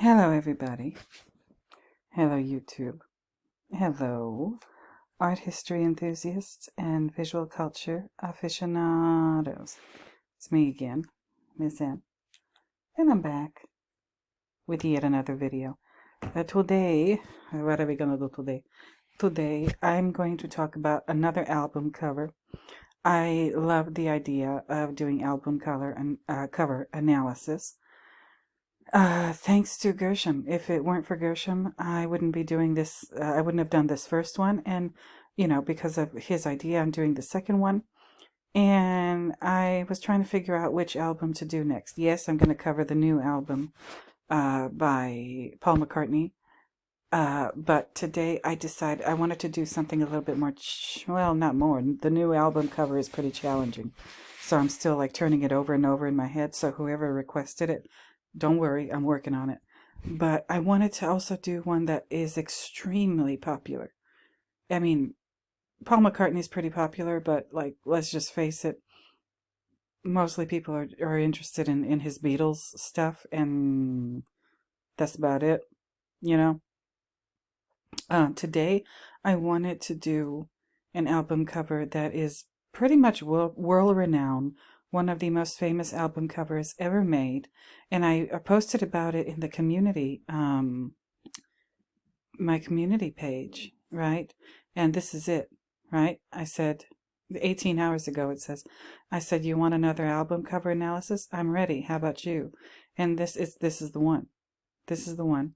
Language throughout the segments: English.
Hello, everybody. Hello, YouTube. Hello, art history enthusiasts and visual culture aficionados. It's me again, Miss N, and I'm back with yet another video. Today, what are we gonna do today? Today, I'm going to talk about another album cover. I love the idea of doing album cover analysis. Thanks to Gershom. If it weren't for Gershom, I wouldn't be doing this. I wouldn't have done this first one. And, because of his idea, I'm doing the second one. And I was trying to figure out which album to do next. Yes, I'm going to cover the new album by Paul McCartney. But today I decided I wanted to do something a little bit more, not more. The new album cover is pretty challenging. So I'm still like turning it over and over in my head. So whoever requested it, don't worry, I'm working on it. But I wanted to also do one that is extremely popular. I mean, Paul McCartney's pretty popular, but like, let's just face it, mostly people are interested in his Beatles stuff, and that's about it, Today, I wanted to do an album cover that is pretty much world-renowned, one of the most famous album covers ever made, and I posted about it in the community, my community page, right? And this is it, right? I said, 18 hours ago it says, I said, you want another album cover analysis? I'm ready. How about you? And this is the one. This is the one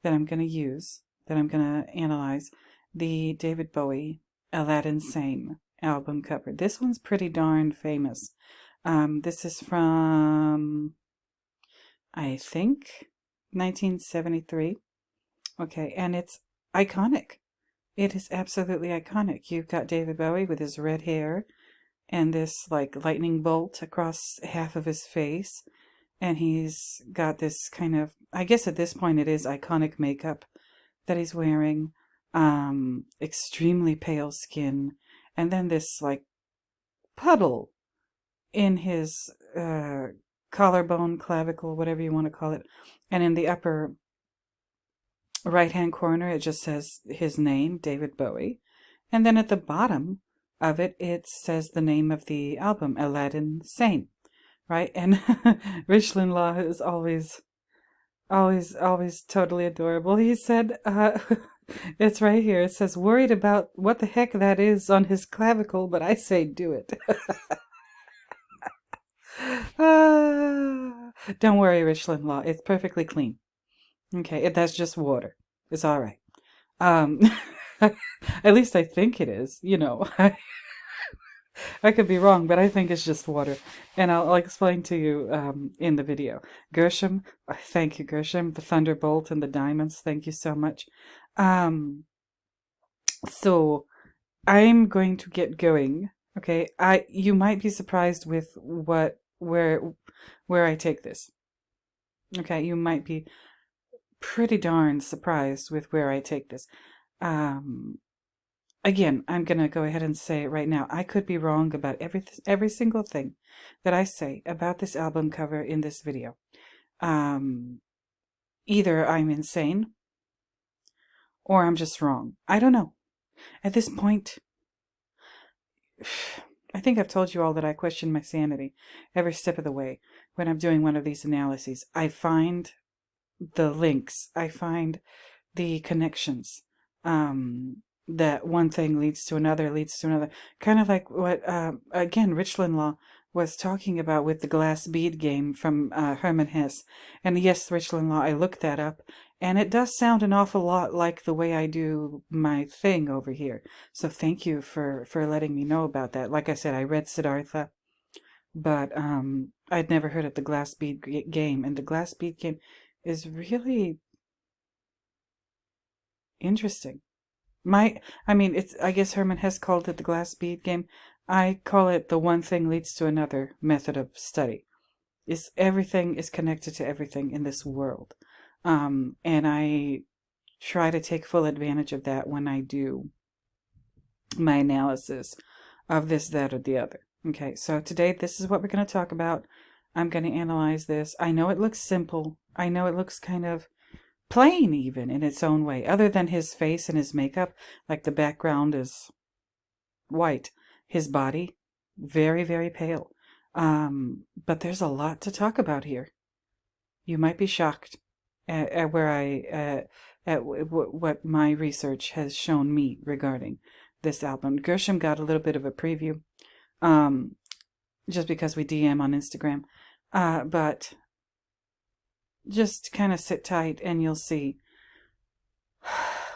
that I'm going to use, that I'm going to analyze, the David Bowie Aladdin Sane album cover. This one's pretty darn famous. This is from, I think, 1973. Okay, and it's iconic. It is absolutely iconic. You've got David Bowie with his red hair and this like lightning bolt across half of his face. And he's got this kind of, I guess at this point it is iconic makeup that he's wearing, extremely pale skin, and then this like puddle in his collarbone, clavicle, whatever you want to call it. And in the upper right-hand corner, it just says his name, David Bowie. And then at the bottom of it, it says the name of the album, Aladdin Sane. Right? And Richland Law is always totally adorable. He said, it's right here. It says, worried about what the heck that is on his clavicle, but I say do it. Don't worry, Richland Law. It's perfectly clean. Okay, that's just water. It's all right. At least I think it is, I could be wrong, but I think it's just water. And I'll explain to you in the video. Gershom, thank you, Gershom. The Thunderbolt and the Diamonds, thank you so much. So I'm going to get going. Okay, you might be surprised with where I take this. Okay, you might be pretty darn surprised with where I take this. Again, I'm going to go ahead and say it right now. I could be wrong about every single thing that I say about this album cover in this video. Either I'm insane or I'm just wrong. I don't know. At this point, I think I've told you all that I question my sanity every step of the way when I'm doing one of these analyses. I find the links. I find the connections. That one thing leads to another, kind of like what, again, Richland Law was talking about with the glass bead game from Herman Hesse. And yes, Richland Law, I looked that up, and it does sound an awful lot like the way I do my thing over here. So thank you for letting me know about that. Like I said, I read Siddhartha, but I'd never heard of the glass bead game, and the glass bead game is really interesting. I guess Herman Hesse called it the glass bead game. I call it the one thing leads to another method of study. Everything is connected to everything in this world. And I try to take full advantage of that when I do my analysis of this, that, or the other. Okay, so today this is what we're going to talk about. I'm going to analyze this. I know it looks simple. I know it looks kind of plain even in its own way, other than his face and his makeup. Like the background is white, his body very, very pale. But there's a lot to talk about here. You might be shocked at where what my research has shown me regarding this album. Gershom got a little bit of a preview, just because we DM on Instagram, but just kind of sit tight and you'll see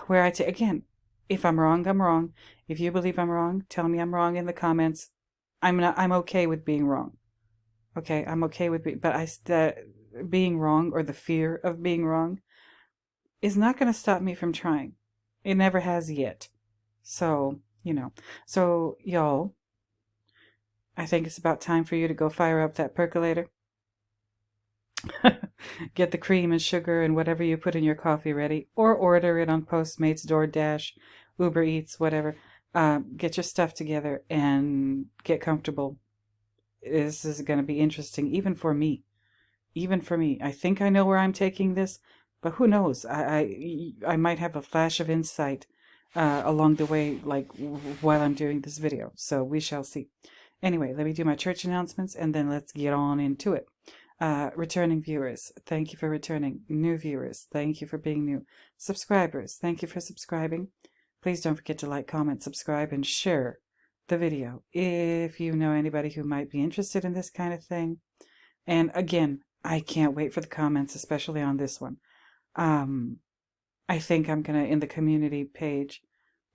where I take. Again, if I'm wrong, I'm wrong. If you believe I'm wrong, tell me I'm wrong in the comments. I'm okay with being wrong. Okay, I'm okay with being wrong, or the fear of being wrong, is not going to stop me from trying. It never has yet. So, So, y'all, I think it's about time for you to go fire up that percolator. Get the cream and sugar and whatever you put in your coffee ready, or order it on Postmates, DoorDash, Uber Eats, whatever. Get your stuff together and get comfortable. This is going to be interesting, even for me. Even for me. I think I know where I'm taking this, but who knows? I might have a flash of insight along the way, like while I'm doing this video. So we shall see. Anyway, let me do my church announcements and then let's get on into it. Returning viewers, thank you for returning. New viewers, thank you for being new. Subscribers, thank you for subscribing. Please don't forget to like, comment, subscribe, and share the video if you know anybody who might be interested in this kind of thing. And again, I can't wait for the comments, especially on this one. I think I'm gonna, in the community page,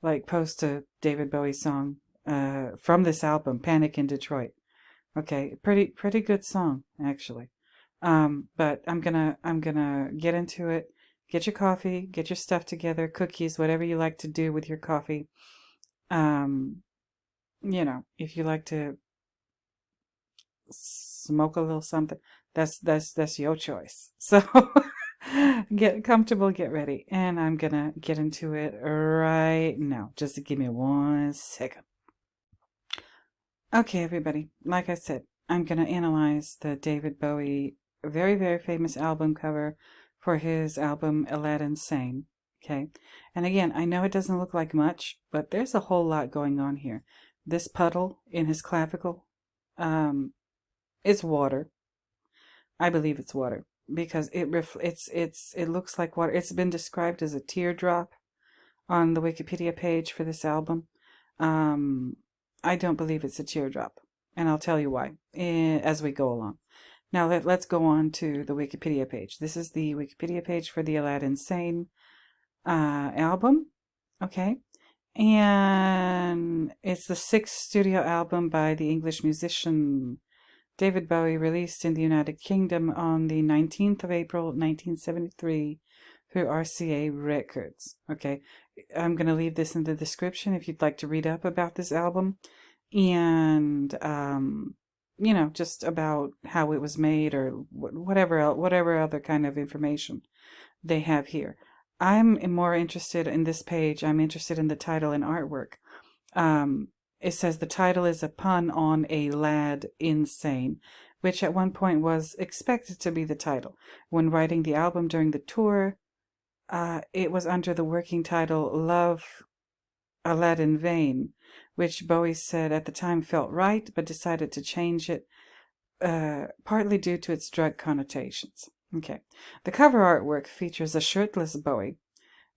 like post a David Bowie song from this album, Panic in Detroit. Okay, pretty good song, actually. But I'm gonna get into it. Get your coffee, get your stuff together, cookies, whatever you like to do with your coffee. If you like to smoke a little something, that's your choice. So get comfortable, get ready, and I'm gonna get into it right now. Just give me 1 second. Okay, everybody, like I said, I'm gonna analyze the David Bowie very, very famous album cover for his album Aladdin Sane. Okay, and again, I know it doesn't look like much, but there's a whole lot going on here. This puddle in his clavicle, it's water. I believe it's water because it looks like water. It's been described as a teardrop on the Wikipedia page for this album. I don't believe it's a teardrop, and I'll tell you why as we go along. Now let's go on to the Wikipedia page. This is the Wikipedia page for the Aladdin Sane album. Okay. And it's the 6th studio album by the English musician David Bowie, released in the United Kingdom on the 19th of April, 1973 through RCA Records. Okay, I'm going to leave this in the description if you'd like to read up about this album and, just about how it was made or whatever other kind of information they have here. I'm more interested in this page. I'm interested in the title and artwork. It says the title is a pun on a lad insane, which at one point was expected to be the title. When writing the album during the tour, it was under the working title Love Aladdin Vain, which Bowie said at the time felt right, but decided to change it, partly due to its drug connotations. Okay. The cover artwork features a shirtless Bowie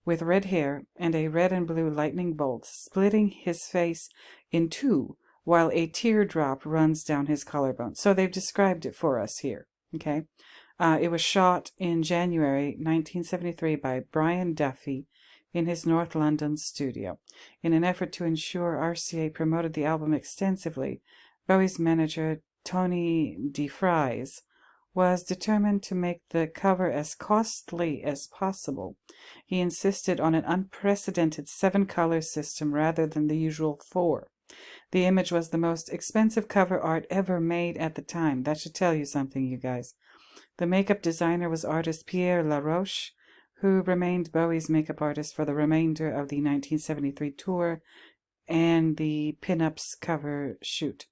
with red hair and a red and blue lightning bolt splitting his face in two while a teardrop runs down his collarbone. So they've described it for us here. Okay. It was shot in January 1973 by Brian Duffy in his North London studio. In an effort to ensure RCA promoted the album extensively, Bowie's manager, Tony DeFries, was determined to make the cover as costly as possible. He insisted on an unprecedented 7-color system rather than the usual 4. The image was the most expensive cover art ever made at the time. That should tell you something, you guys. The makeup designer was artist Pierre Laroche, who remained Bowie's makeup artist for the remainder of the 1973 tour and the Pin-Ups cover shoot.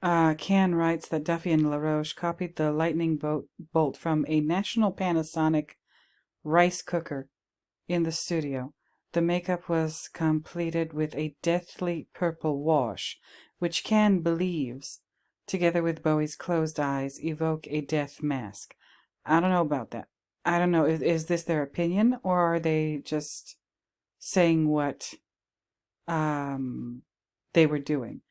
Can writes that Duffy and LaRoche copied the lightning bolt from a National Panasonic rice cooker in the studio. The makeup was completed with a deathly purple wash, which Can believes, together with Bowie's closed eyes, evoke a death mask. I don't know about that. I don't know. Is this their opinion, or are they just saying what they were doing?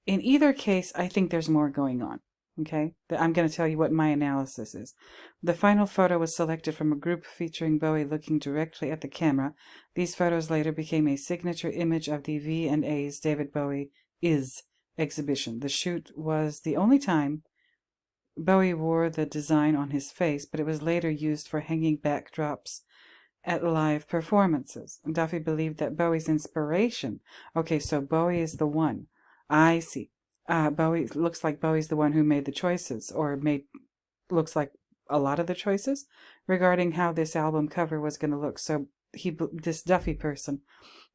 In either case, I think there's more going on. Okay? I'm going to tell you what my analysis is. The final photo was selected from a group featuring Bowie looking directly at the camera. These photos later became a signature image of the V&A's David Bowie Is exhibition. The shoot was the only time Bowie wore the design on his face, but it was later used for hanging backdrops at live performances. Duffy believed that Bowie's inspiration... Okay, so Bowie is the one. I see. Bowie looks like Bowie's the one who made the choices, or looks like a lot of the choices regarding how this album cover was going to look. So this Duffy person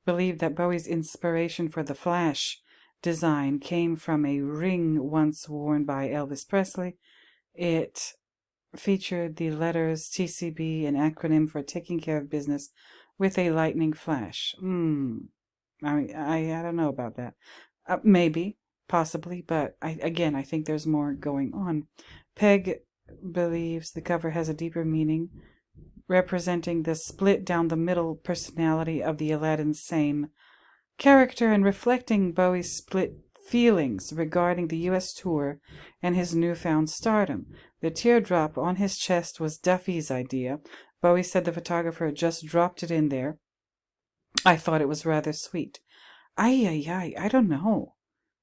believed that Bowie's inspiration for the Flash design came from a ring once worn by Elvis Presley. It featured the letters TCB, an acronym for taking care of business with a lightning flash. I don't know about that. Maybe, possibly, but I think there's more going on. Peg believes the cover has a deeper meaning, representing the split down the middle personality of the Aladdin Sane character and reflecting Bowie's split feelings regarding the U.S. tour and his newfound stardom. The teardrop on his chest was Duffy's idea. Bowie said the photographer just dropped it in there. I thought it was rather sweet. I don't know.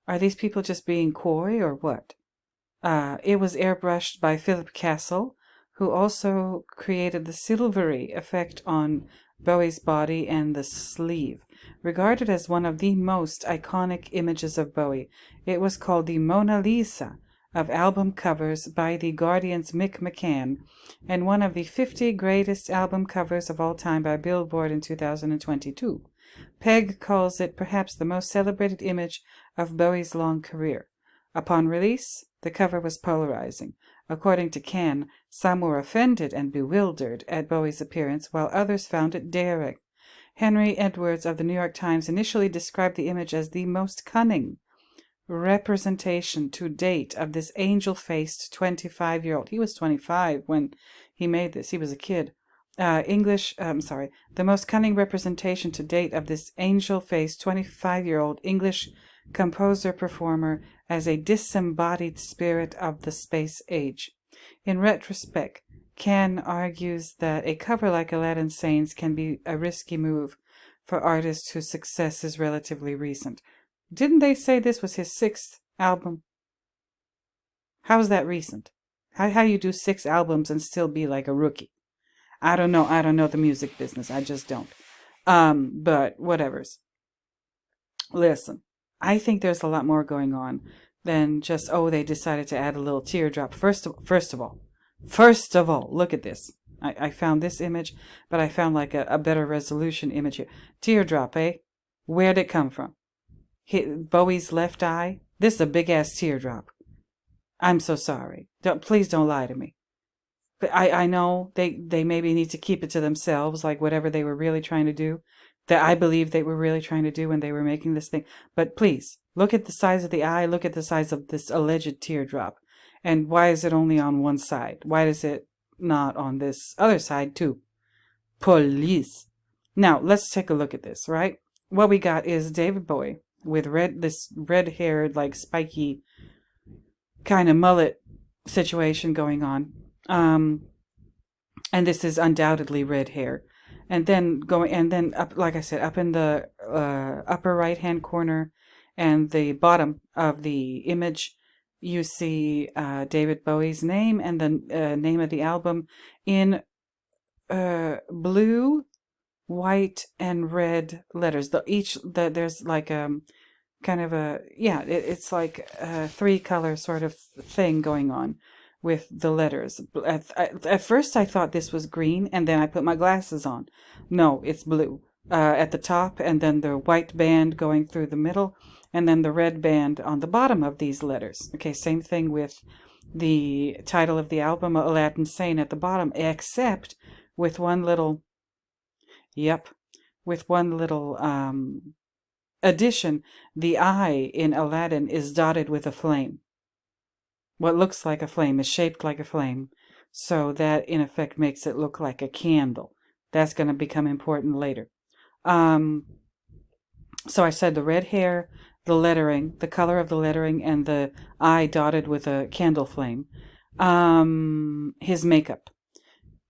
Are these people just being coy or what? It was airbrushed by Philip Castle, who also created the silvery effect on Bowie's body and the sleeve. Regarded as one of the most iconic images of Bowie, it was called the Mona Lisa of album covers by The Guardian's Mick McCann, and one of the 50 greatest album covers of all time by Billboard in 2022. Peg calls it perhaps the most celebrated image of Bowie's long career. Upon release, the cover was polarizing. According to Can, some were offended and bewildered at Bowie's appearance, while others found it daring. Henry Edwards of the New York Times initially described the image as the most cunning representation to date of this angel-faced 25-year-old. He was 25 when he made this. He was a kid. The most cunning representation to date of this angel-faced 25-year-old English composer-performer as a disembodied spirit of the space age. In retrospect, Can argues that a cover like Aladdin Sane's can be a risky move for artists whose success is relatively recent. Didn't they say this was his 6th album? How is that recent? How you do 6 albums and still be like a rookie? I don't know the music business. I just don't. But whatevers. Listen, I think there's a lot more going on than just, they decided to add a little teardrop. First of all, look at this. I found this image, but I found like a better resolution image here. Teardrop, eh? Where'd it come from? Bowie's left eye? This is a big-ass teardrop. I'm so sorry. Please don't lie to me. But I know they maybe need to keep it to themselves, like whatever they were really trying to do, that I believe they were really trying to do when they were making this thing. But please, look at the size of the eye, look at the size of this alleged teardrop. And why is it only on one side? Why is it not on this other side too? Police. Now, let's take a look at this, right? What we got is David Bowie with this red-haired, like spiky kind of mullet situation going on. And this is undoubtedly red hair. And then up, like I said, up in the upper right-hand corner and the bottom of the image, you see David Bowie's name and the name of the album in blue, white, and red letters. There's like kind of it's like a 3-color sort of thing going on with the letters. At first I thought this was green, and then I put my glasses on. No, it's blue at the top, and then the white band going through the middle, and then the red band on the bottom of these letters. Okay, same thing with the title of the album, Aladdin Sane, at the bottom, except with one little, yep, with one little addition. The eye in Aladdin is dotted with a flame. What looks like a flame is shaped like a flame. So that, in effect, makes it look like a candle. That's going to become important later. So I said the red hair, the lettering, the color of the lettering, and the eye dotted with a candle flame. His makeup.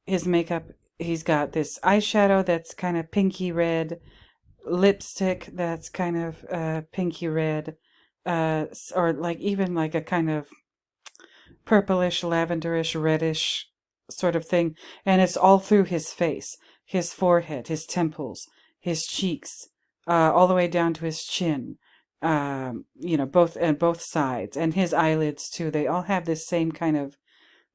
He's got this eyeshadow that's kind of pinky red, lipstick that's kind of pinky red, or like even like a kind of purplish, lavenderish, reddish sort of thing. And it's all through his face, his forehead, his temples, his cheeks, all the way down to his chin. Both sides, and his eyelids too. They all have this same kind of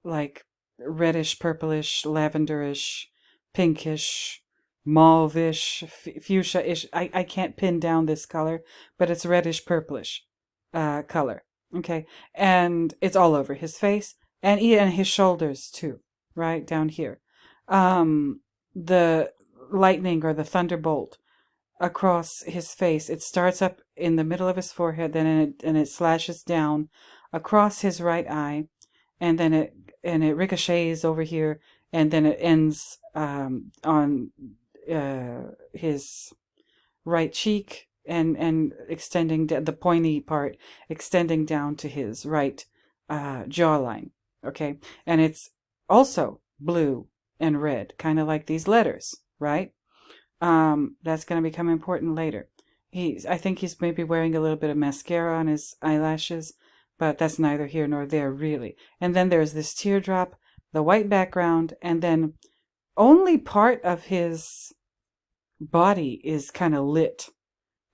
like reddish, purplish, lavenderish, pinkish, mauve-ish, fuchsia-ish. I can't pin down this color, but it's reddish, purplish color. Okay, and it's all over his face and his shoulders too, right down here. The lightning or the thunderbolt across his face. It starts up in the middle of his forehead, then it slashes down across his right eye, and then it ricochets over here, and then it ends on his right cheek, and extending the pointy part extending down to his right jawline. Okay, and it's also blue and red, kind of like these letters, right? That's going to become important later. I think he's maybe wearing a little bit of mascara on his eyelashes, but that's neither here nor there, really. And then there's this teardrop, the white background, and then only part of his body is kind of lit.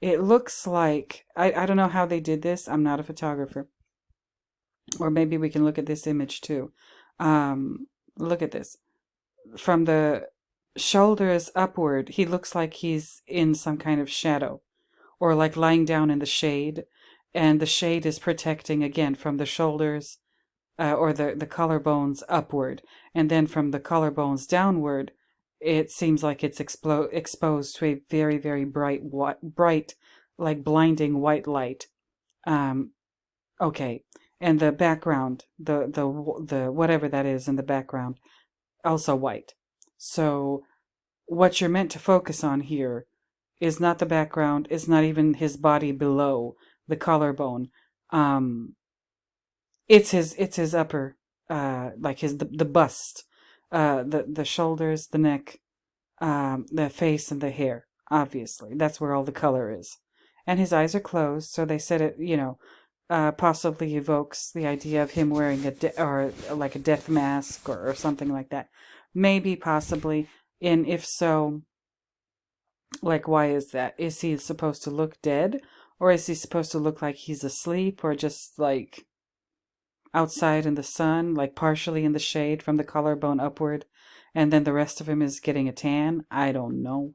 It looks like, I don't know how they did this. I'm not a photographer. Or maybe we can look at this image too. Look at this. From the shoulders upward, he looks like he's in some kind of shadow, or like lying down in the shade, and the shade is protecting again from the shoulders or the collarbones upward, and then from the collarbones downward, it seems like it's exposed to a very, very bright, like blinding white light. Okay, and the background, the whatever that is in the background, also white. So what you're meant to focus on here is not the background. It's not even his body below the collarbone. It's his upper, like the bust, the shoulders, the neck, the face, and the hair. Obviously, that's where all the color is. And his eyes are closed, so they said it, possibly evokes the idea of him wearing or like a death mask or something like that. Maybe, possibly. And if so, like, why is that? Is he supposed to look dead? Or is he supposed to look like he's asleep, or just like outside in the sun, like partially in the shade from the collarbone upward, and then the rest of him is getting a tan? I don't know.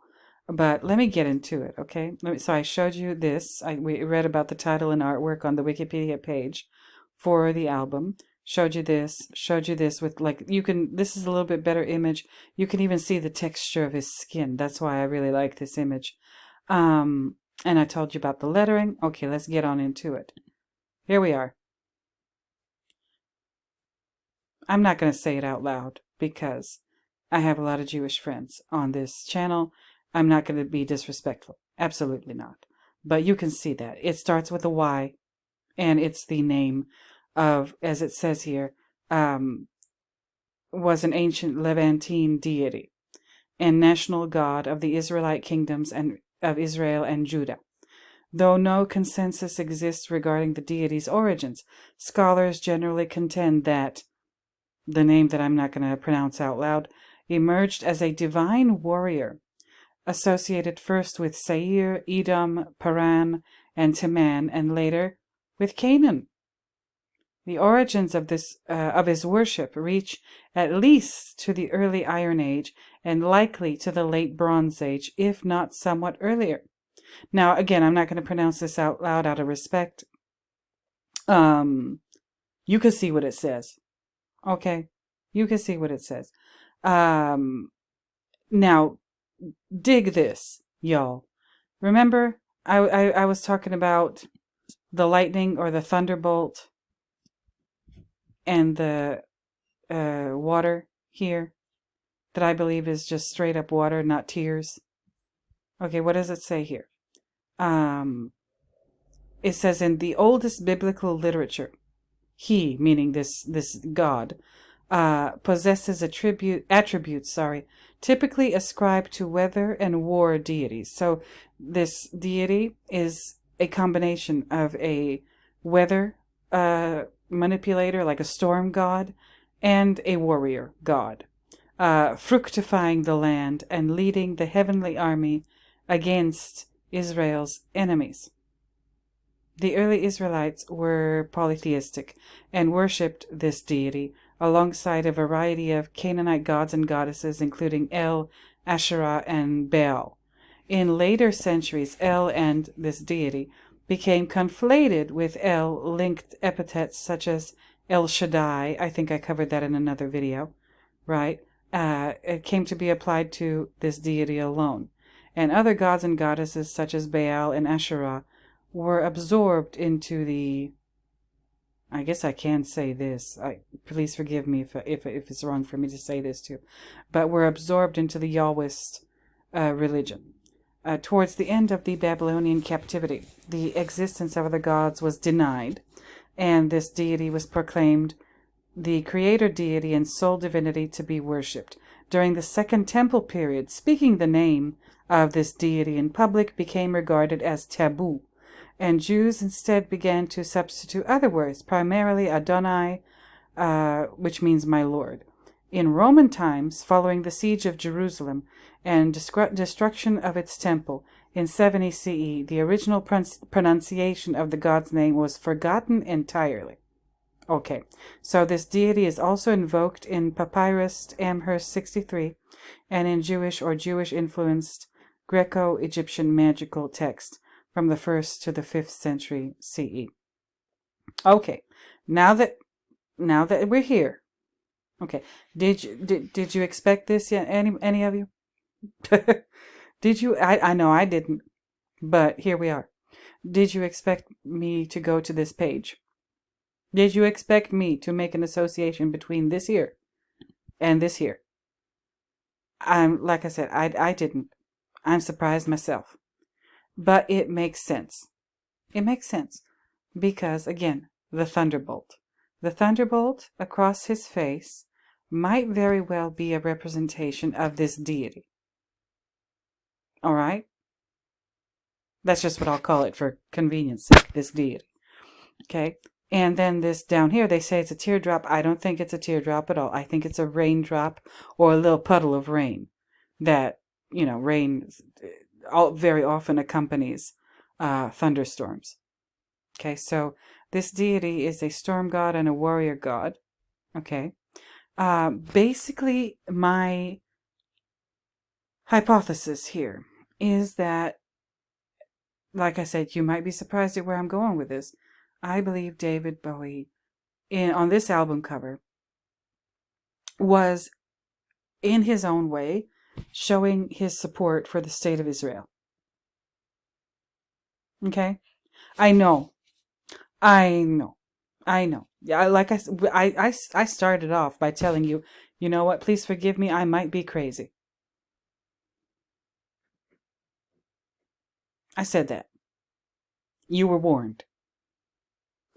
But let me get into it, okay? So I showed you this. We read about the title and artwork on the Wikipedia page for the album. Showed you this with this is a little bit better image. You can even see the texture of his skin. That's why I really like this image. And I told you about the lettering. Okay, let's get on into it. Here we are. I'm not going to say it out loud because I have a lot of Jewish friends on this channel. I'm not going to be disrespectful. Absolutely not. But you can see that. It starts with a Y, and it's the name of, as it says here, was an ancient Levantine deity and national god of the Israelite kingdoms and of Israel and Judah. Though no consensus exists regarding the deity's origins, scholars generally contend that the name that I'm not going to pronounce out loud emerged as a divine warrior associated first with Seir, Edom, Paran, and Teman, and later with Canaan. The origins of his worship reach at least to the early Iron Age, and likely to the late Bronze Age, if not somewhat earlier. Now, again, I'm not going to pronounce this out loud out of respect. You can see what it says. Okay? You can see what it says. Now, dig this, y'all. Remember, I was talking about the lightning or the thunderbolt and the water here that I believe is just straight up water, not tears. Okay, what does it say here? It says in the oldest biblical literature, he, meaning this God, possesses attributes, typically ascribed to weather and war deities. So this deity is a combination of a weather manipulator, like a storm god, and a warrior god, fructifying the land and leading the heavenly army against Israel's enemies. The early Israelites were polytheistic and worshipped this deity alongside a variety of Canaanite gods and goddesses, including El, Asherah, and Baal. In later centuries, El and this deity became conflated with El-linked epithets such as El Shaddai. I think I covered that in another video, right? It came to be applied to this deity alone. And other gods and goddesses such as Baal and Asherah were absorbed into the, I guess I can say this, please forgive me if it's wrong for me to say this too, but were absorbed into the Yahwist religion. Towards the end of the Babylonian captivity, the existence of other gods was denied, and this deity was proclaimed the creator deity and sole divinity to be worshipped. During the Second Temple period, speaking the name of this deity in public became regarded as taboo, and Jews instead began to substitute other words, primarily Adonai, which means my Lord. In Roman times, following the siege of Jerusalem and destruction of its temple in 70 CE, the original pronunciation of the god's name was forgotten entirely. Okay, so this deity is also invoked in Papyrus Amherst 63 and in Jewish or Jewish-influenced Greco-Egyptian magical text from the 1st to the 5th century CE. Okay, now that we're here, okay, did you expect this yet? Any of you? Did you? I know I didn't, but here we are. Did you expect me to go to this page? Did you expect me to make an association between this here and this here? Like I said, I didn't. I'm surprised myself. But it makes sense. It makes sense. Because, again, the thunderbolt. The thunderbolt across his face might very well be a representation of this deity. All right? That's just what I'll call it for convenience sake, this deity. Okay? And then this down here, they say it's a teardrop. I don't think it's a teardrop at all. I think it's a raindrop or a little puddle of rain that, rain very often accompanies thunderstorms. Okay, so this deity is a storm god and a warrior god. Okay. Basically, my hypothesis here is that, like I said, you might be surprised at where I'm going with this. I believe David Bowie, on this album cover, was, in his own way, showing his support for the state of Israel. Okay? I know. Yeah, like I started off by telling you, you know what, please forgive me, I might be crazy. I said that. You were warned.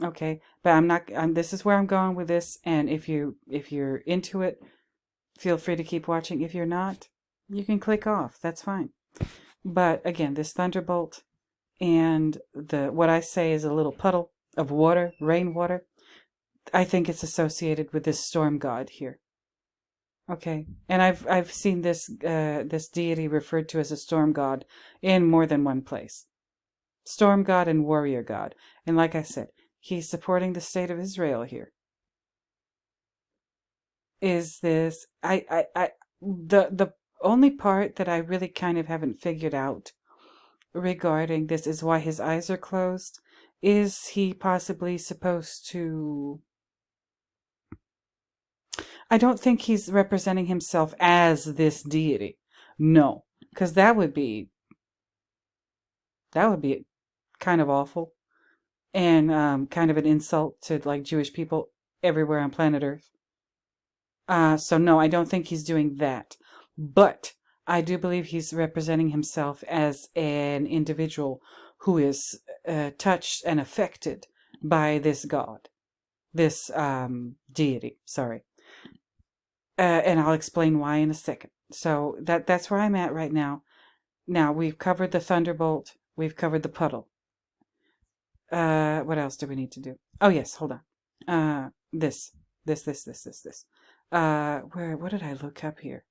Okay, but I'm not. This is where I'm going with this, and if you're into it, feel free to keep watching. If you're not, you can click off. That's fine. But again, this thunderbolt and what I say is a little puddle of water, rainwater, I think it's associated with this storm god here. Okay, and I've seen this this deity referred to as a storm god in more than one place. Storm god and warrior god, and like I said, he's supporting the state of Israel here. Is this the only part that I really kind of haven't figured out regarding this is why his eyes are closed. Is he possibly supposed to... I don't think he's representing himself as this deity. No, because that would be kind of awful and kind of an insult to like Jewish people everywhere on planet Earth. So no, I don't think he's doing that. But I do believe he's representing himself as an individual who is touched and affected by this god, this deity. Sorry, and I'll explain why in a second. So that's where I'm at right now. Now we've covered the thunderbolt. We've covered the puddle. What else do we need to do? Oh yes, hold on. This. What did I look up here?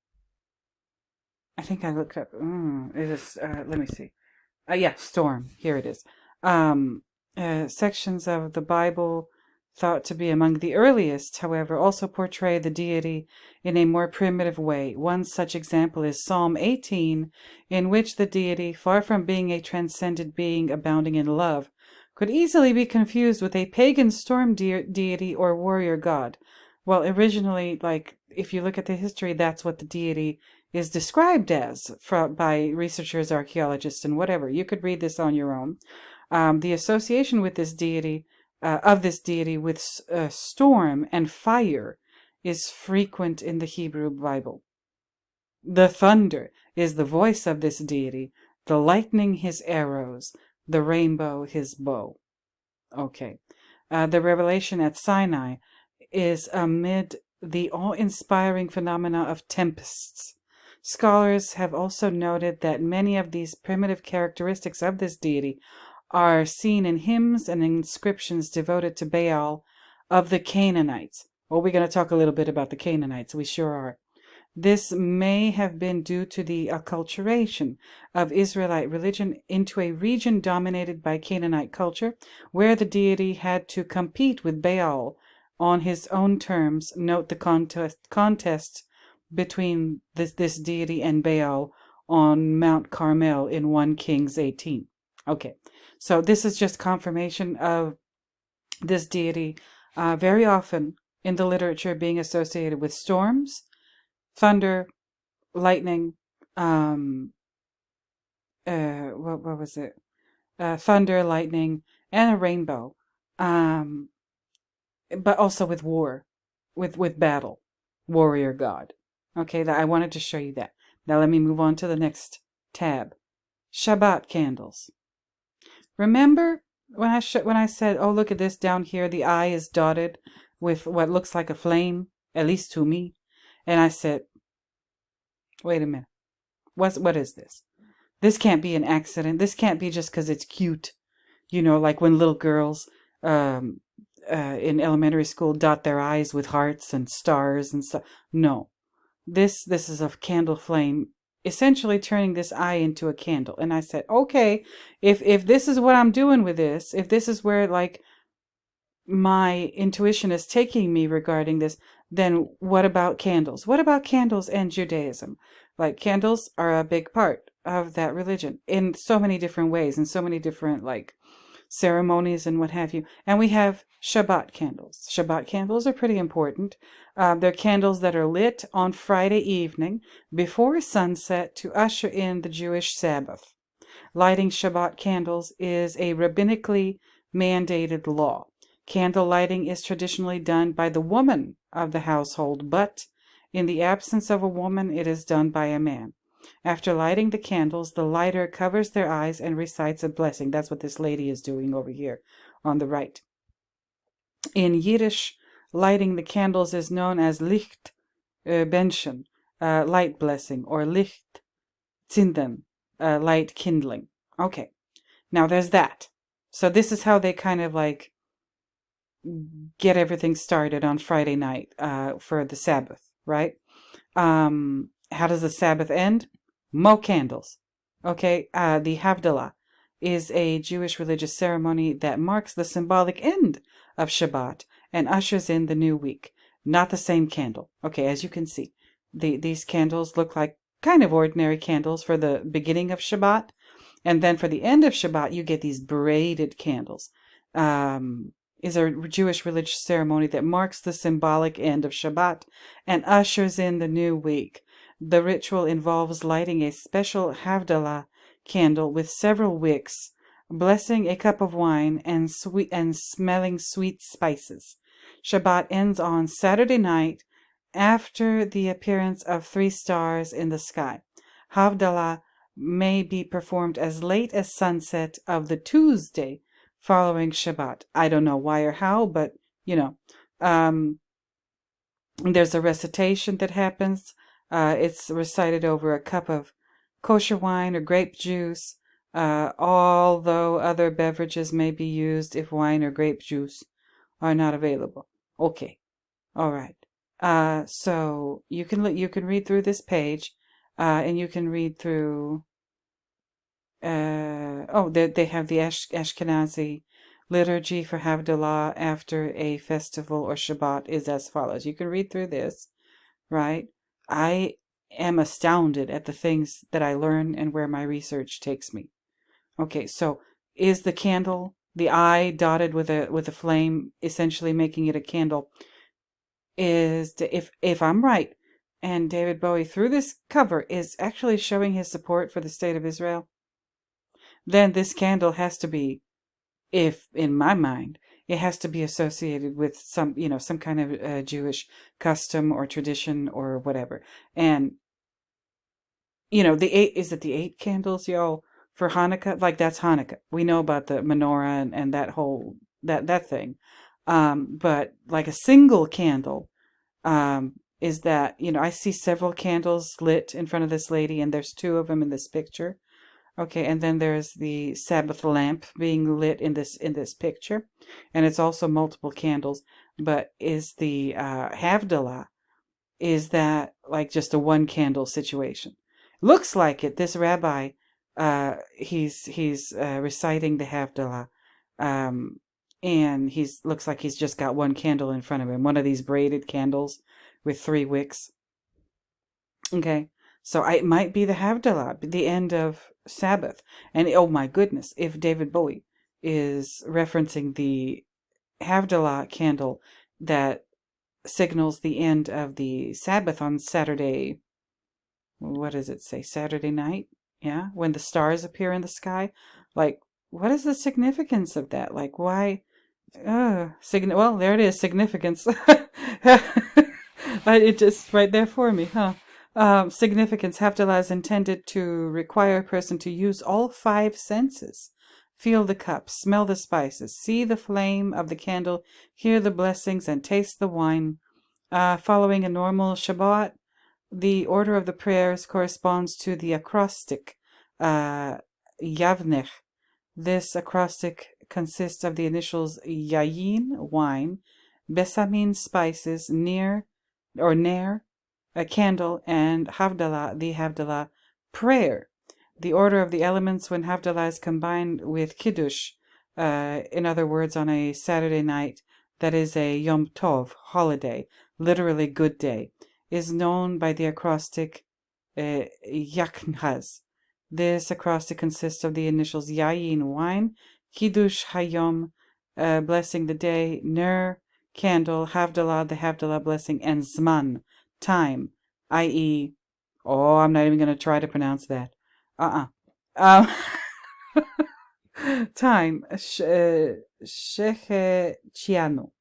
I think I looked up. It is. Let me see. Yeah, storm. Here it is. Sections of the Bible thought to be among the earliest, however, also portray the deity in a more primitive way. One such example is Psalm 18, in which the deity, far from being a transcendent being abounding in love, could easily be confused with a pagan storm deity or warrior god. Well, originally, like, if you look at the history, that's what the deity is described as by researchers, archaeologists, and whatever. You could read this on your own. The association with this deity, with storm and fire, is frequent in the Hebrew Bible. The thunder is the voice of this deity, the lightning his arrows, the rainbow his bow. Okay. The revelation at Sinai is amid the awe-inspiring phenomena of tempests. Scholars have also noted that many of these primitive characteristics of this deity are seen in hymns and inscriptions devoted to Baal of the Canaanites. Well, we're going to talk a little bit about the Canaanites. We sure are. This may have been due to the acculturation of Israelite religion into a region dominated by Canaanite culture, where the deity had to compete with Baal on his own terms. Note the contest between this deity and Baal on Mount Carmel in 1 Kings 18. Okay, so this is just confirmation of this deity very often in the literature being associated with storms, thunder, lightning, what was it? Thunder, lightning, and a rainbow, but also with war, with battle, warrior god. Okay, I wanted to show you that. Now let me move on to the next tab. Shabbat candles. Remember when I said, oh, look at this down here, the eye is dotted with what looks like a flame, at least to me. And I said, wait a minute. What is this? This can't be an accident. This can't be just because it's cute. You know, like when little girls in elementary school dot their eyes with hearts and stars and stuff. No. This is a candle flame, essentially turning this eye into a candle. And I said, okay, if this is what I'm doing with this, if this is where like my intuition is taking me regarding this, then what about candles? What about candles and Judaism? Like, candles are a big part of that religion in so many different ways, in so many different like ceremonies and what have you. And we have Shabbat candles. Shabbat candles are pretty important. They're candles that are lit on Friday evening before sunset to usher in the Jewish Sabbath. Lighting Shabbat candles is a rabbinically mandated law. Candle lighting is traditionally done by the woman of the household, but in the absence of a woman, it is done by a man. After lighting the candles, the lighter covers their eyes and recites a blessing. That's what this lady is doing over here on the right. In Yiddish, lighting the candles is known as Licht benchen, light blessing, or Licht zinden, light kindling. Okay, now there's that. So this is how they kind of like get everything started on Friday night for the Sabbath, right? How does the Sabbath end? Mo candles. Okay, the Havdalah is a Jewish religious ceremony that marks the symbolic end of Shabbat and ushers in the new week. Not the same candle. Okay, as you can see, these candles look like kind of ordinary candles for the beginning of Shabbat, and then for the end of Shabbat, you get these braided candles. Is a Jewish religious ceremony that marks the symbolic end of Shabbat and ushers in the new week. The ritual involves lighting a special Havdalah candle with several wicks, blessing a cup of wine, and smelling sweet spices. Shabbat ends on Saturday night after the appearance of 3 stars in the sky. Havdalah may be performed as late as sunset of the Tuesday following Shabbat. I don't know why or how, but there's a recitation that happens. It's recited over a cup of kosher wine or grape juice, although other beverages may be used if wine or grape juice are not available. Okay, all right. So you can read through this page, and you can read through. They have the Ashkenazi liturgy for Havdalah after a festival or Shabbat is as follows. You can read through this, right? I am astounded at the things that I learn and where my research takes me. Okay, so is the candle, the eye dotted with a flame, essentially making it a candle? If I'm right, and David Bowie through this cover is actually showing his support for the state of Israel, then this candle has to be, if in my mind, it has to be associated with some kind of Jewish custom or tradition or whatever. And the 8 candles, y'all, for Hanukkah? Like, that's Hanukkah. We know about the menorah and that whole that thing. But like a single candle, is that, I see several candles lit in front of this lady, and there's 2 of them in this picture. Okay, and then there's the Sabbath lamp being lit in this picture, and it's also multiple candles. But is the Havdalah, is that like just a 1 candle situation? Looks like it. This rabbi, he's reciting the Havdalah, and looks like he's just got 1 candle in front of him, one of these braided candles with 3 wicks. Okay. So it might be the Havdalah, the end of Sabbath. And oh my goodness, if David Bowie is referencing the Havdalah candle that signals the end of the Sabbath on Saturday, what does it say? Saturday night? Yeah, when the stars appear in the sky? Like, what is the significance of that? Like, why? Well, there it is, significance. It just right there for me, huh? Significance. Havdalah is intended to require a person to use all 5 senses. Feel the cup, smell the spices, see the flame of the candle, hear the blessings, and taste the wine. Following a normal Shabbat, the order of the prayers corresponds to the acrostic, Yavnech. This acrostic consists of the initials Yayin, wine, Besamin, spices, Ner, a candle, and Havdalah, the Havdalah, prayer. The order of the elements when Havdalah is combined with Kiddush, in other words, on a Saturday night, that is a Yom Tov, holiday, literally good day, is known by the acrostic Yaknhaz. This acrostic consists of the initials Yayin, wine, Kiddush Hayom, blessing the day, Ner, candle, Havdalah, the Havdalah blessing, and Zman, time, i.e., I'm not even going to try to pronounce that. Time, Shechechianu.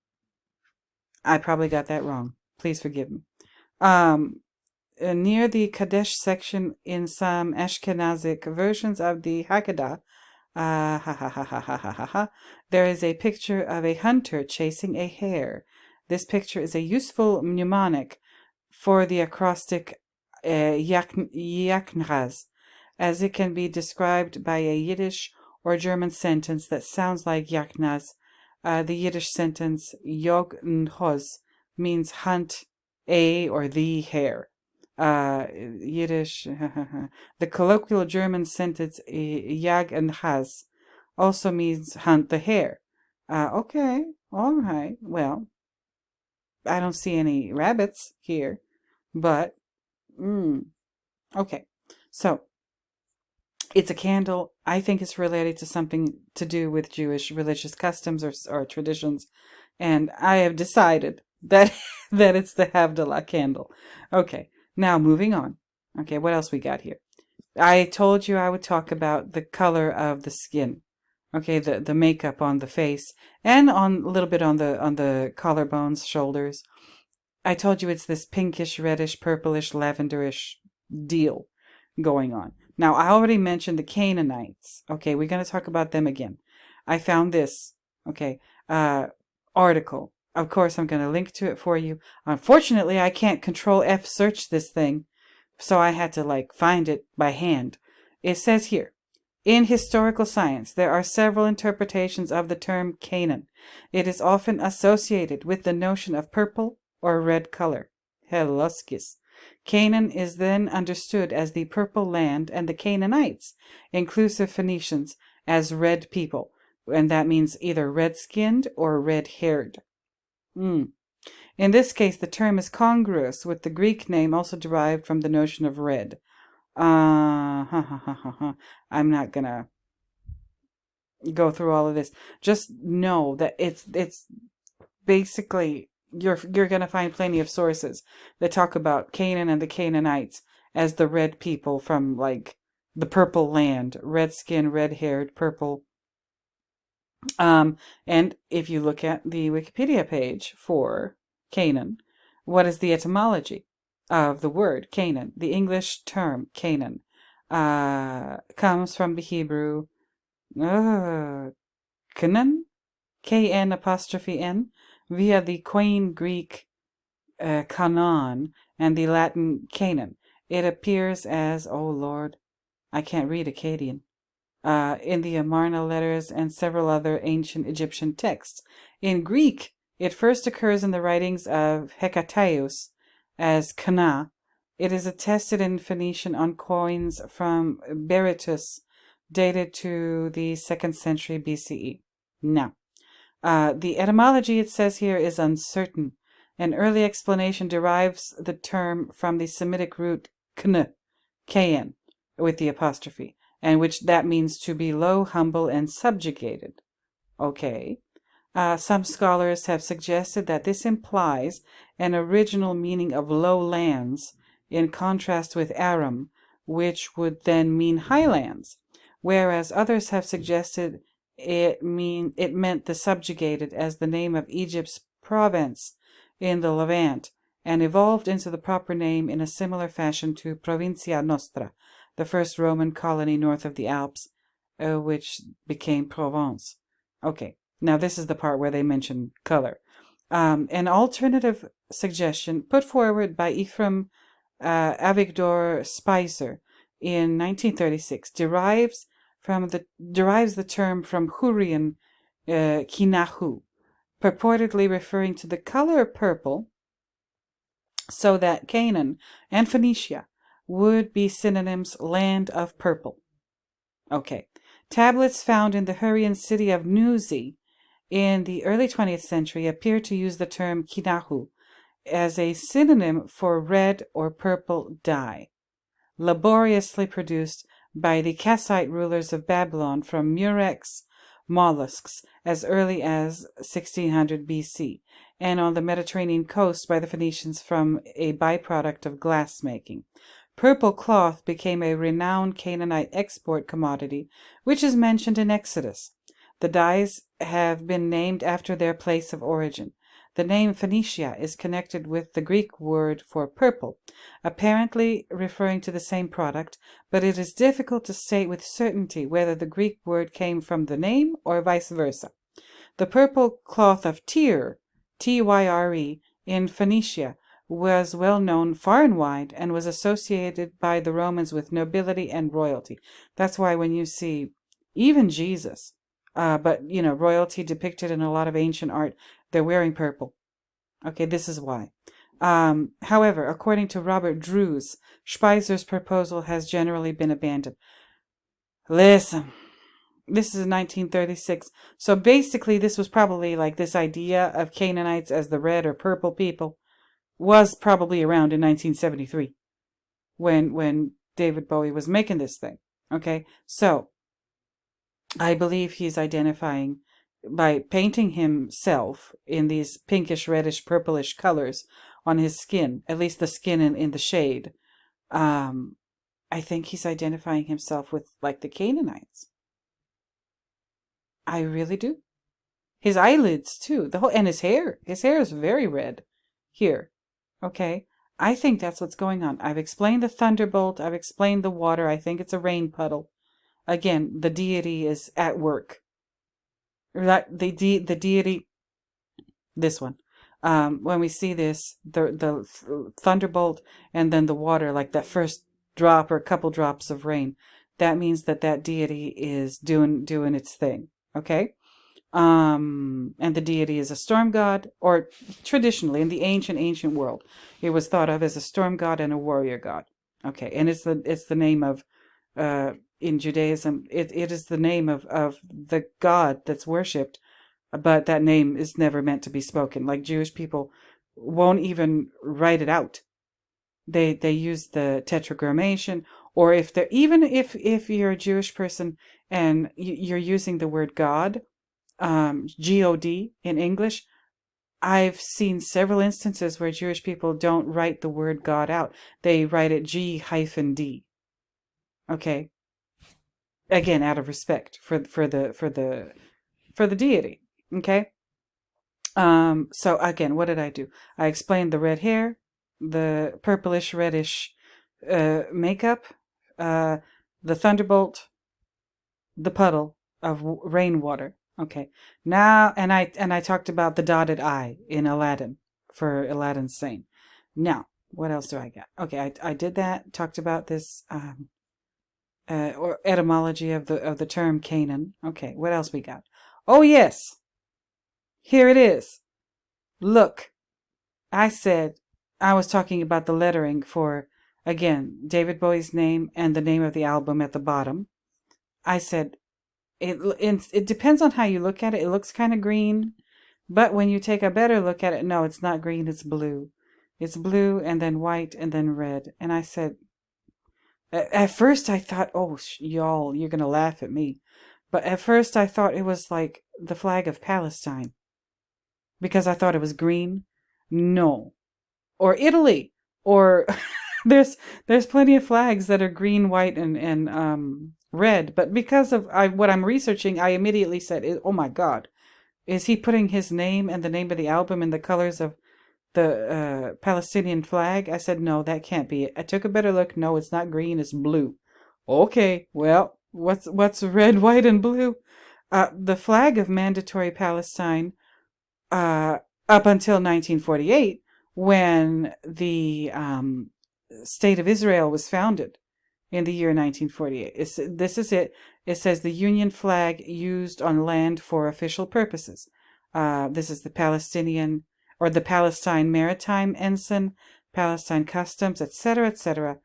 I probably got that wrong. Please forgive me. Near the Kadesh section in some Ashkenazic versions of the Haggadah, there is a picture of a hunter chasing a hare. This picture is a useful mnemonic for the acrostic Yaknhaz, as it can be described by a Yiddish or German sentence that sounds like Yaknaz. The Yiddish sentence Yog Nhoz means hunt a or the hare. Yiddish. The colloquial German sentence Jag and Has also means hunt the hare. Okay, all right. Well, I don't see any rabbits here, but okay. So it's a candle. I think it's related to something to do with Jewish religious customs or traditions, and I have decided that it's the Havdalah candle. Okay. Now, moving on. Okay, what else we got here? I told you I would talk about the color of the skin. Okay, the makeup on the face and on a little bit on the collarbones, shoulders. I told you it's this pinkish, reddish, purplish, lavenderish deal going on. Now, I already mentioned the Canaanites. Okay, we're going to talk about them again. I found this, okay, article. Of course, I'm going to link to it for you. Unfortunately, I can't Control F search this thing, so I had to find it by hand. It says here, in historical science, there are several interpretations of the term Canaan. It is often associated with the notion of purple or red color. Helluskis. Canaan is then understood as the Purple Land, and the Canaanites, inclusive Phoenicians, as red people, and that means either red-skinned or red-haired. In this case, the term is congruous with the Greek name also derived from the notion of red. I'm not gonna go through all of this. Just know that it's basically you're gonna find plenty of sources that talk about Canaan and the Canaanites as the red people from the Purple Land, red skin, red haired, purple. And if you look at the Wikipedia page for Canaan, what is the etymology of the word Canaan? The English term Canaan comes from the Hebrew Canaan, K-N', via the Koine Greek Canaan and the Latin Canaan. It appears as, oh Lord, I can't read Akkadian, in the Amarna letters and several other ancient Egyptian texts. In Greek, it first occurs in the writings of Hecataeus as Cana. It is attested in Phoenician on coins from Berytus, dated to the 2nd century BCE. Now, the etymology, it says here, is uncertain. An early explanation derives the term from the Semitic root kn, kn, with the apostrophe, and which that means to be low, humble, and subjugated. Okay. Some scholars have suggested that this implies an original meaning of low lands, in contrast with Aram, which would then mean highlands, whereas others have suggested it meant the subjugated as the name of Egypt's province in the Levant, and evolved into the proper name in a similar fashion to Provincia Nostra, the first Roman colony north of the Alps, which became Provence. Okay, now this is the part where they mention color. An alternative suggestion put forward by Ephraim Avigdor Spicer in 1936 derives the term from Hurrian Kinahu, purportedly referring to the color purple, so that Canaan and Phoenicia would be synonyms land of purple. Okay. Tablets found in the Hurrian city of Nuzi in the early 20th century appear to use the term Kinahu as a synonym for red or purple dye, laboriously produced by the Kassite rulers of Babylon from murex mollusks as early as 1600 BC, and on the Mediterranean coast by the Phoenicians from a byproduct of glassmaking. Purple cloth became a renowned Canaanite export commodity, which is mentioned in Exodus. The dyes have been named after their place of origin. The name Phoenicia is connected with the Greek word for purple, apparently referring to the same product, but it is difficult to state with certainty whether the Greek word came from the name or vice versa. The purple cloth of Tyre, Tyre, in Phoenicia, was well known far and wide and was associated by the Romans with nobility and royalty. That's why when you see even Jesus, but royalty depicted in a lot of ancient art, they're wearing purple. Okay, this is why. However, according to Robert Drews, Speiser's proposal has generally been abandoned. Listen, this is 1936. So basically, this was probably this idea of Canaanites as the red or purple people was probably around in 1973 when David Bowie was making this thing. Okay, so I believe he's identifying by painting himself in these pinkish, reddish, purplish colors on his skin, at least the skin in the shade, I think he's identifying himself with like the Canaanites. I really do. His eyelids too, and his hair. His hair is very red here. Okay. I think that's what's going on. I've explained the thunderbolt. I've explained the water. I think it's a rain puddle. Again, the deity is at work. The deity, this one. When we see this, the thunderbolt and then the water, like that first drop or couple drops of rain, that means that deity is doing its thing. Okay. And the deity is a storm god, or traditionally in the ancient world, it was thought of as a storm god and a warrior god. Okay, and it's the name of in Judaism, it is the name of the god that's worshipped, but that name is never meant to be spoken. Like Jewish people won't even write it out. They use the tetragrammation, or if you're a Jewish person and you're using the word God, God in English, I've seen several instances where Jewish people don't write the word God out. They write it G-D. Okay. Again, out of respect for the deity. Okay. So again, what did I do? I explained the red hair, the purplish reddish makeup, the thunderbolt, the puddle of rainwater. Okay. Now, and I talked about the dotted I in Aladdin for Aladdin Sane. Now, what else do I got? Okay, I did that. Talked about this or etymology of the term Canaan. Okay, what else we got? Oh yes, here it is. Look, I said I was talking about the lettering for, again, David Bowie's name and the name of the album at the bottom. I said it depends on how you look at it. It looks kind of green, but when you take a better look at it, no, it's not green, it's blue. It's blue and then white and then red. And I said, at first I thought, oh, y'all, you're going to laugh at me. But at first I thought it was like the flag of Palestine because I thought it was green. No. Or Italy. Or there's plenty of flags that are green, white, and red. But because of what I'm researching, I immediately said, oh my God, is he putting his name and the name of the album in the colors of the Palestinian flag? I said, no, that can't be it. I took a better look. No, it's not green, it's blue. Okay, well, what's red, white, and blue? The flag of Mandatory Palestine, up until 1948, when the State of Israel was founded in the year 1948. This is it. It says the Union flag used on land for official purposes. This is the Palestinian or the Palestine Maritime Ensign, Palestine Customs, etc., etc.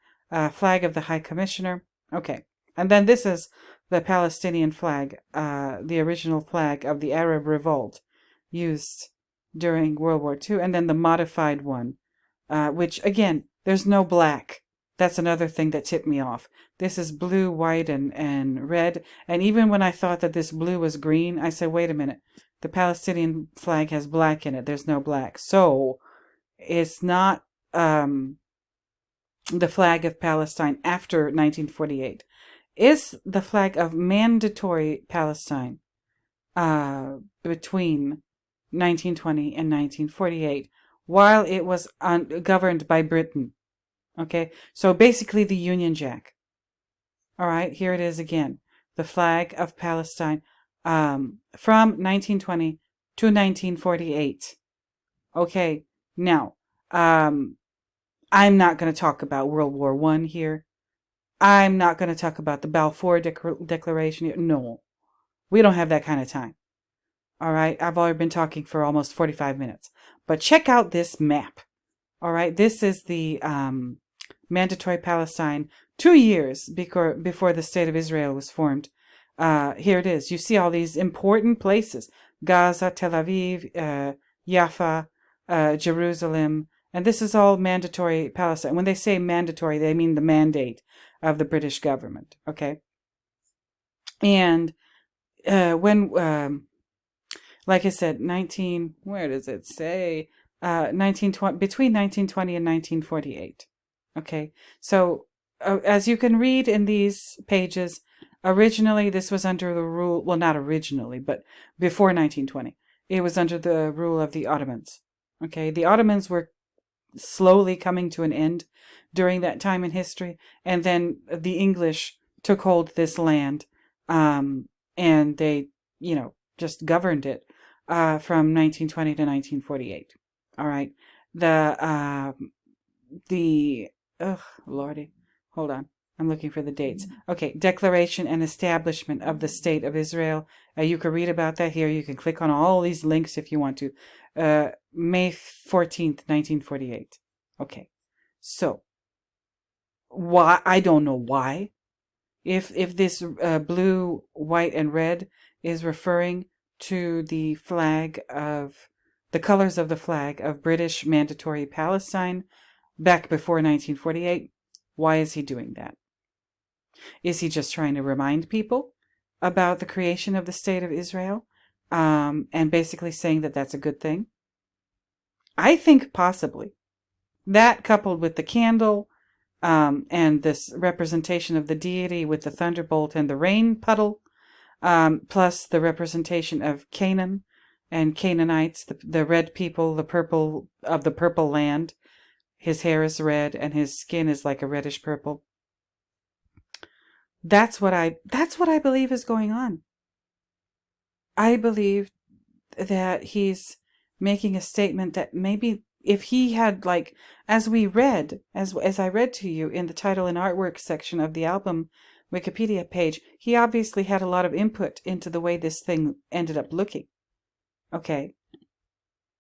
Flag of the High Commissioner. Okay. And then this is the Palestinian flag, the original flag of the Arab Revolt used during World War II. And then the modified one, which, again, there's no black. That's another thing that tipped me off. This is blue, white, and red. And even when I thought that this blue was green, I said, wait a minute. The Palestinian flag has black in it. There's no black. So it's not the flag of Palestine after 1948. It's the flag of Mandatory Palestine between 1920 and 1948, while it was governed by Britain. Okay, so basically the Union Jack. All right, here it is again. The flag of Palestine from 1920 to 1948. Okay, now, I'm not going to talk about World War I here. I'm not going to talk about the Balfour Declaration here. No, we don't have that kind of time. All right, I've already been talking for almost 45 minutes. But check out this map. All right, this is the Mandatory Palestine 2 years before the State of Israel was formed. Here it is. You see all these important places. Gaza, Tel Aviv, Jaffa, Jerusalem. And this is all Mandatory Palestine. When they say mandatory, they mean the mandate of the British government. Okay? And when... like I said, where does it say? 1920, between 1920 and 1948. Okay, so as you can read in these pages, originally this was under the rule, well, not originally, but before 1920, it was under the rule of the Ottomans. Okay, the Ottomans were slowly coming to an end during that time in history, and then the English took hold of this land, and they, just governed it from 1920 to 1948. All right, the Lordy, hold on. I'm looking for the dates. Okay, Declaration and Establishment of the State of Israel. You can read about that here. You can click on all these links if you want to. May 14th, 1948. Okay, so why? I don't know why. If this blue, white, and red is referring to the flag of the colors of the flag of British Mandatory Palestine back before 1948, why is he doing that? Is he just trying to remind people about the creation of the State of Israel, and basically saying that that's a good thing? I think possibly. That, coupled with the candle, and this representation of the deity with the thunderbolt and the rain puddle, plus the representation of Canaan and Canaanites, the red people, the purple of the purple land. His hair is red and his skin is like a reddish purple. That's what I believe is going on. I believe that he's making a statement that maybe if he had, like, as I read to you in the title and artwork section of the album Wikipedia page, he obviously had a lot of input into the way this thing ended up looking. Okay.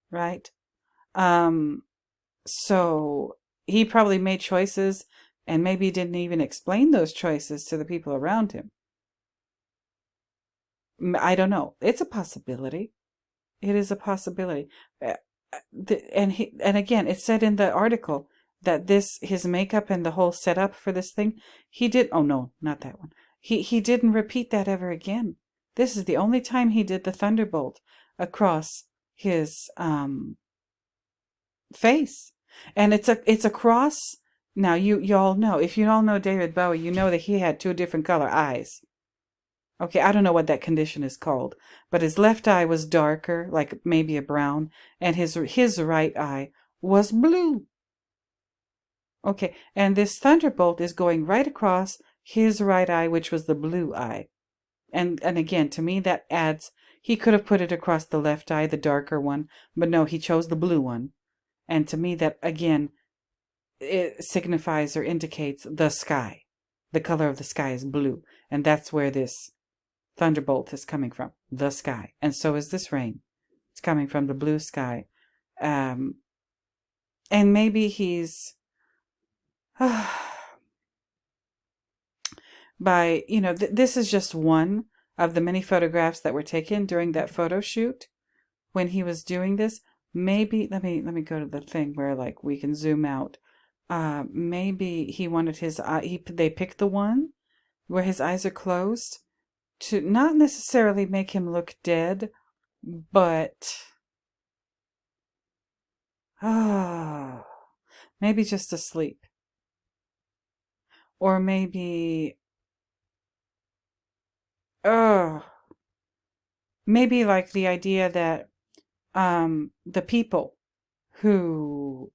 Right? So he probably made choices and maybe didn't even explain those choices to the people around him. I don't know. It's a possibility. It is a possibility. And again, it said in the article that his makeup and the whole setup for this thing, oh no, not that one. He didn't repeat that ever again. This is the only time he did the thunderbolt across his face. And it's a cross. Now you all know, if you all know David Bowie, you know that he had two different color eyes. Okay, I don't know what that condition is called, but his left eye was darker, like maybe a brown, and his right eye was blue. Okay, and this thunderbolt is going right across his right eye, which was the blue eye. And again, to me that adds, he could have put it across the left eye, the darker one, but no, he chose the blue one. And to me that, again, it signifies or indicates the sky. The color of the sky is blue, and that's where this thunderbolt is coming from, the sky. And so is this rain. It's coming from the blue sky. And maybe he's this is just one of the many photographs that were taken during that photo shoot when he was doing this. Maybe let me go to the thing where, like, we can zoom out. Maybe he wanted his eye. They picked the one where his eyes are closed to not necessarily make him look dead, but maybe just asleep. Or maybe maybe like the idea that the people who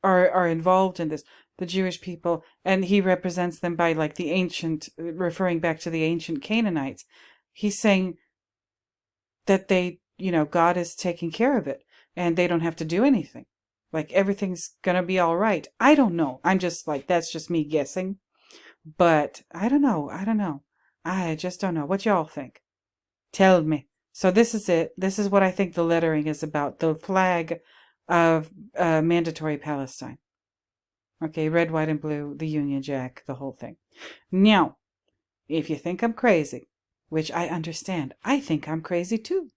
are involved in this, the Jewish people, and he represents them by, like, the ancient, referring back to the ancient Canaanites. He's saying that they, God is taking care of it and they don't have to do anything. Like, everything's gonna be all right. I don't know. I'm just like, that's just me guessing. But I don't know. I just don't know. What y'all think? Tell me. So this is it. This is what I think the lettering is about. The flag of Mandatory Palestine. Okay, red, white, and blue, the Union Jack, the whole thing. Now, if you think I'm crazy, which I understand, I think I'm crazy too.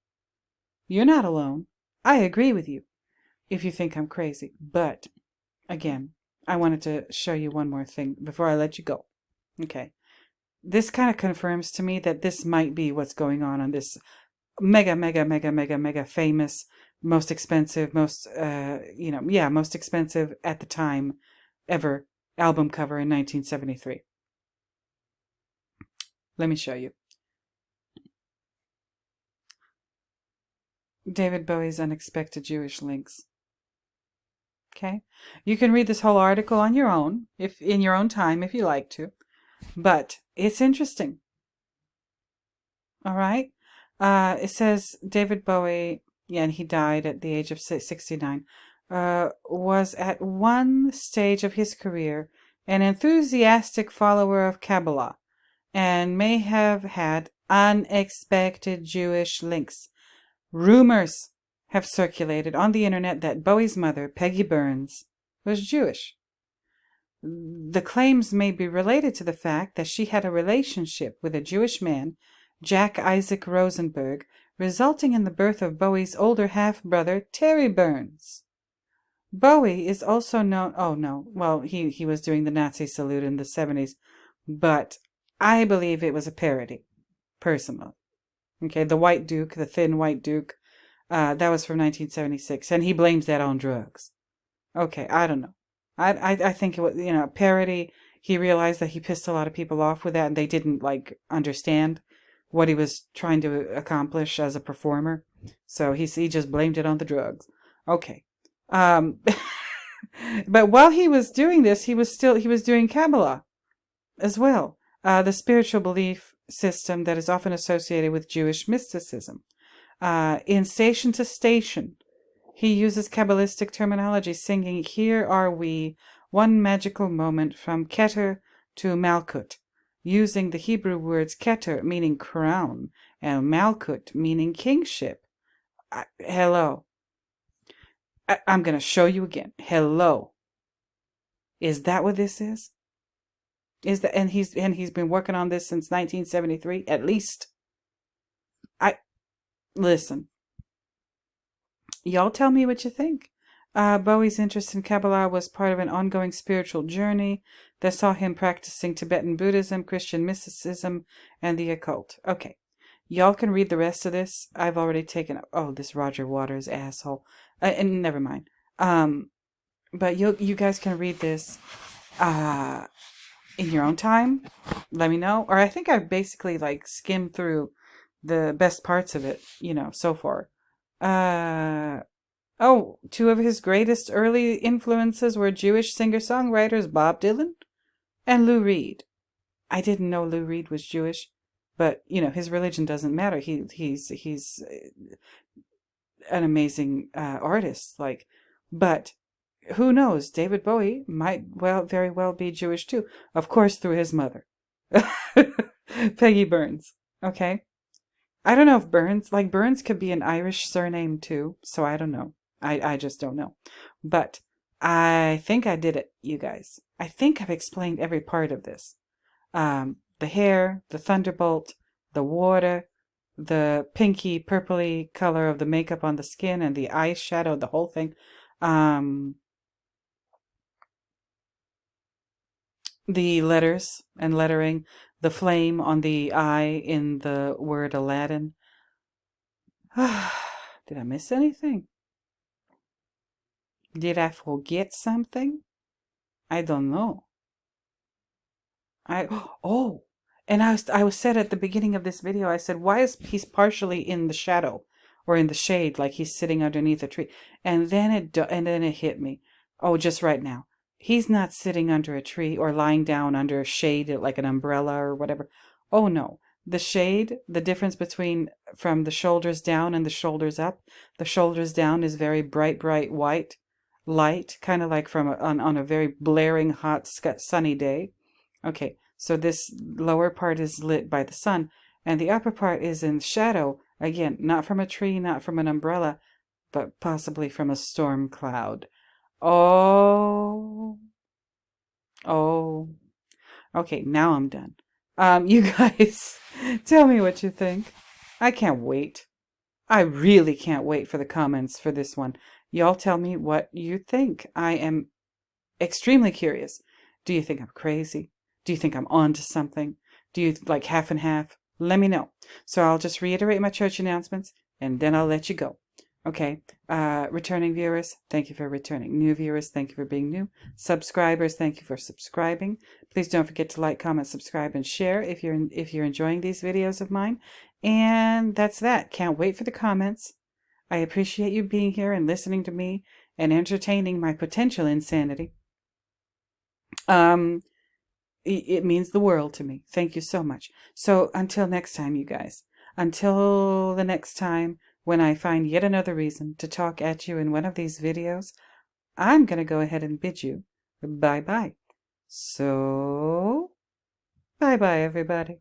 You're not alone. I agree with you if you think I'm crazy. But, again, I wanted to show you one more thing before I let you go. Okay. This kind of confirms to me that this might be what's going on this mega famous, most expensive, most expensive at the time ever album cover in 1973. Let me show you. David Bowie's Unexpected Jewish Links. Okay? You can read this whole article on your own, if in your own time, if you like to. But it's interesting. All right? It says David Bowie, yeah, and he died at the age of 69, was at one stage of his career an enthusiastic follower of Kabbalah and may have had unexpected Jewish links. Rumors have circulated on the internet that Bowie's mother, Peggy Burns, was Jewish. The claims may be related to the fact that she had a relationship with a Jewish man, Jack Isaac Rosenberg, resulting in the birth of Bowie's older half-brother, Terry Burns. Bowie is also known... Oh, no. Well, he was doing the Nazi salute in the 70s, but I believe it was a parody, personally. Okay, the White Duke, the thin White Duke, that was from 1976, and he blames that on drugs. Okay, I don't know. I think it was, parody. He realized that he pissed a lot of people off with that, and they didn't, understand what he was trying to accomplish as a performer. So he just blamed it on the drugs. Okay. But while he was doing this, he was doing Kabbalah as well. The spiritual belief system that is often associated with Jewish mysticism. In Station to Station, he uses Kabbalistic terminology, singing, "Here are we, one magical moment from Keter to Malkut," using the Hebrew words Keter, meaning crown, and Malkut, meaning kingship. Hello. I'm going to show you again. Hello. Is that what this is? And he's been working on this since 1973, at least. Listen. Y'all tell me what you think. Bowie's interest in Kabbalah was part of an ongoing spiritual journey that saw him practicing Tibetan Buddhism, Christian mysticism, and the occult. Okay. Y'all can read the rest of this. I've already taken up. Oh, this Roger Waters asshole. And never mind. But you guys can read this in your own time. Let me know. Or I think I've basically skimmed through the best parts of it, so far. Two of his greatest early influences were Jewish singer-songwriters Bob Dylan and Lou Reed. I didn't know Lou Reed was Jewish, but his religion doesn't matter. He's an amazing artist. But who knows? David Bowie might very well be Jewish too. Of course, through his mother, Peggy Burns. Okay. I don't know if Burns could be an Irish surname too, so I don't know. I just don't know. But I think I did it, you guys. I think I've explained every part of this. The hair, the thunderbolt, the water, the pinky, purpley color of the makeup on the skin, and the eyeshadow, the whole thing. The letters and lettering, the flame on the eye in the word Aladdin. Did I miss anything? Did I forget something? I don't know. And I was said at the beginning of this video, I said, why is he's partially in the shadow or in the shade, like he's sitting underneath a tree? And then it hit me. Oh, just right now. He's not sitting under a tree or lying down under a shade like an umbrella or whatever. Oh no. The shade, the difference between from the shoulders down and the shoulders up, the shoulders down is very bright white light, kind of like on a very blaring hot sunny day. Okay, so this lower part is lit by the sun, and the upper part is in shadow, again, not from a tree, not from an umbrella, but possibly from a storm cloud. Oh. Okay, now I'm done. You guys, tell me what you think. I can't wait. I really can't wait for the comments for this one. Y'all tell me what you think. I am extremely curious. Do you think I'm crazy? Do you think I'm on to something? Do you like half and half? Let me know. So I'll just reiterate my church announcements, and then I'll let you go. Okay. Returning viewers, thank you for returning. New viewers, thank you for being new. Subscribers, thank you for subscribing. Please don't forget to like, comment, subscribe, and share if you're enjoying these videos of mine. And that's that. Can't wait for the comments. I appreciate you being here and listening to me and entertaining my potential insanity. It means the world to me. Thank you so much. So until next time, you guys. Until the next time when I find yet another reason to talk at you in one of these videos, I'm going to go ahead and bid you bye-bye. So, bye-bye, everybody.